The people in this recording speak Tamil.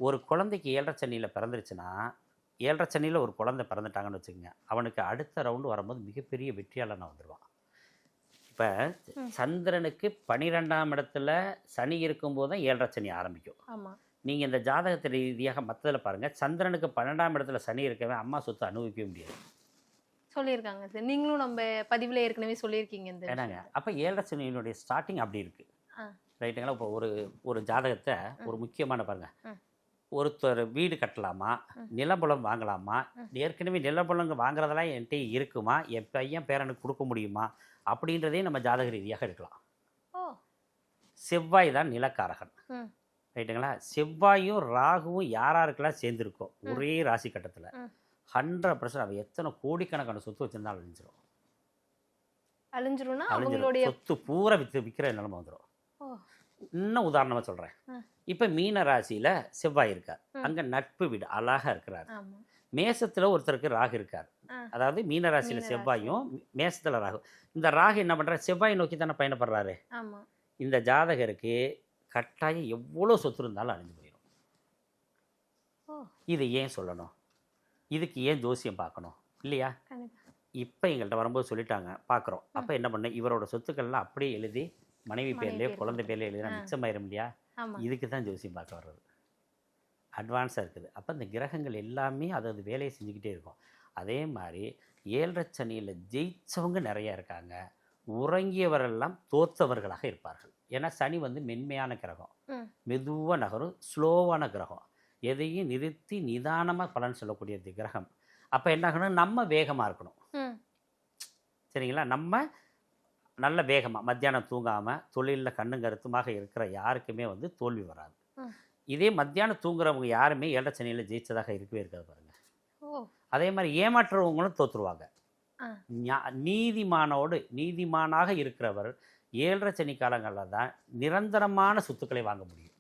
ஒரு குழந்தைக்கு 7.5 சனியில் பிறந்துருச்சுன்னா 7.5 சனியில் ஒரு குழந்தை பிறந்துட்டாங்கன்னு வச்சுக்கோங்க, அவனுக்கு அடுத்த ரவுண்டு வரும்போது மிகப்பெரிய வெற்றியாளனாக வந்துடுவான். இப்போ சந்திரனுக்கு 12ஆம் இடத்துல சனி இருக்கும்போது தான் 7.5 சனி ஆரம்பிக்கும். ஆமாம். நீங்கள் இந்த ஜாதகத்தை ரீதியாக மற்றதில் பாருங்கள், சந்திரனுக்கு 12ஆம் இடத்துல சனி இருக்கவே அம்மா சொத்து அனுபவிக்கவே முடியாது. சொல்லியிருக்காங்க சார். நீங்களும் நம்ம பதிவில் ஏற்கனவே சொல்லியிருக்கீங்க இந்த ஏன்னாங்க அப்போ 7.5 சனியினுடைய ஸ்டார்டிங் அப்படி இருக்குது. ஆ. ரைட்டுங்களா? இப்போ ஒரு ஜாதகத்தை ஒரு முக்கியமான பாருங்கள், ஒருத்தர் வீடு கட்டலாமா, நிலபுலம் வாங்கலாமா, ஏற்கனவே நிலபுலங்க வாங்குறதெல்லாம் என்கிட்ட இருக்குமா, என் பையன் பேரனுக்கு கொடுக்க முடியுமா அப்படின்றதே நம்ம ஜாதக ரீதியாக எடுக்கலாம். செவ்வாய் தான் நிலக்காரகன். ரைட்டுங்களா? செவ்வாயும் ராகுவும் யாராருக்கெல்லாம் சேர்ந்துருக்கோம் ஒரே ராசி கட்டத்தில் 100% அவன் எத்தனை கோடிக்கணக்கான சொத்து வச்சிருந்தாலும் அழிஞ்சிரும். சொத்து பூரா விற்கிற நிலைமை வந்துடும். இன்னும் உதாரணமாக சொல்கிறேன். இப்போ மீன ராசியில் செவ்வாய் இருக்கார், அங்கே நட்பு வீடு அழகாக இருக்கிறார். மேசத்தில் ஒருத்தருக்கு ராகு இருக்கார், அதாவது மீன ராசியில் செவ்வாயும் மேசத்தில் ராகு. இந்த ராகு என்ன பண்ணுறாரு, செவ்வாயை நோக்கி தானே பயணப்படுறாரு. இந்த ஜாதகருக்கு கட்டாயம் எவ்வளோ சொத்து இருந்தாலும் அழிஞ்சு போயிடும். இது ஏன் சொல்லணும், இதுக்கு ஏன் ஜோசியம் பார்க்கணும் இல்லையா? இப்போ எங்கள்கிட்ட வரும்போது சொல்லிட்டாங்க, பார்க்குறோம். அப்போ என்ன பண்ண, இவரோட சொத்துக்கள்லாம் அப்படியே எழுதி மனைவி பேர்லேயே குழந்தை பேர்லேயே எழுதினா மிச்சமாயிரும் இல்லையா? இதுக்கு தான் ஜோசியம் பார்க்க வர்றது. அட்வான்ஸாக இருக்குது. அப்போ இந்த கிரகங்கள் எல்லாமே அது வேலையை செஞ்சுக்கிட்டே இருக்கும். அதே மாதிரி 7.5 சனியில் ஜெயித்தவங்க நிறையா இருக்காங்க, உறங்கியவரெல்லாம் தோற்றவர்களாக இருப்பார்கள். ஏன்னா சனி மென்மையான கிரகம், மெதுவாக நகரும், ஸ்லோவான கிரகம், எதையும் நிறுத்தி நிதானமாக பலன் சொல்லக்கூடிய கிரகம். அப்போ என்ன ஆகணும், நம்ம வேகமாக இருக்கணும். சரிங்களா? நம்ம நல்ல வேகமாக மத்தியானம் தூங்காமல் தொழிலில் கண்ணும் கருத்துமாக இருக்கிற யாருக்குமே தோல்வி வராது. இதே மத்தியானம் தூங்குறவங்க யாருமே 7.5 சனியில் ஜெயிச்சதாக இருக்கவே இருக்காது பாருங்கள். அதே மாதிரி ஏமாற்றுறவங்களும் தோற்றுருவாங்க. நீதிமானாக இருக்கிறவர் 7.5 சனி காலங்களில் தான் நிரந்தரமான சொத்துக்களை வாங்க முடியும்.